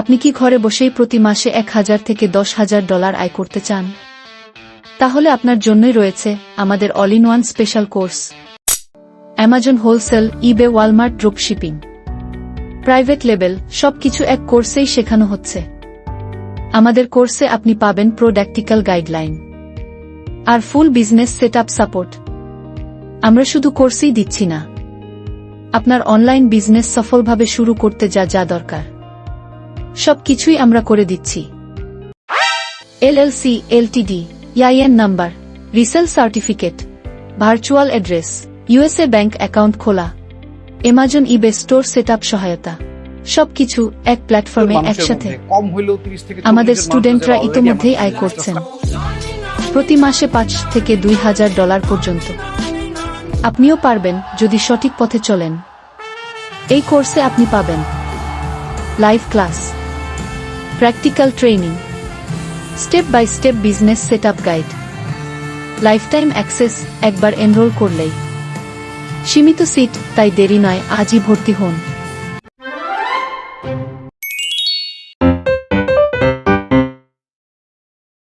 আপনি কি ঘরে বসেই প্রতি মাসে 1000 থেকে $10,000 আয় করতে চান? তাহলে আপনার জন্যই রয়েছে আমাদের all in one special course, Amazon wholesale, eBay, Walmart dropshipping, private label, সবকিছু এক কোর্সেই শেখানো হচ্ছে। আমাদের কোর্সে আপনি পাবেন প্রোডাক্টিক্যাল গাইডলাইন আর ফুল বিজনেস সেটআপ সাপোর্ট। আমরা শুধু কোর্সই দিচ্ছি না, আপনার অনলাইন বিজনেস সফলভাবে শুরু করতে যা যা দরকার সবকিছুই আমরা করে দিচ্ছি। LLC, LTD, EIN number, resale certificate, virtual address, USA bank account খোলা, অ্যামাজন ইবে স্টোর সেটআপ সহায়তা, সবকিছু এক প্ল্যাটফর্মে একসাথে। আমাদের স্টুডেন্টরা ইতোমধ্যেই আয় করছেন প্রতি মাসে $5,000 থেকে $2,000 পর্যন্ত। আপনিও পারবেন যদি সঠিক পথে চলেন। এই কোর্সে আপনি পাবেন live class, practical training, step by step business setup guide, lifetime access. একবার এনরোল করলেই সীমিত সিট, তাই দেরি নয়, আজই ভর্তি হন।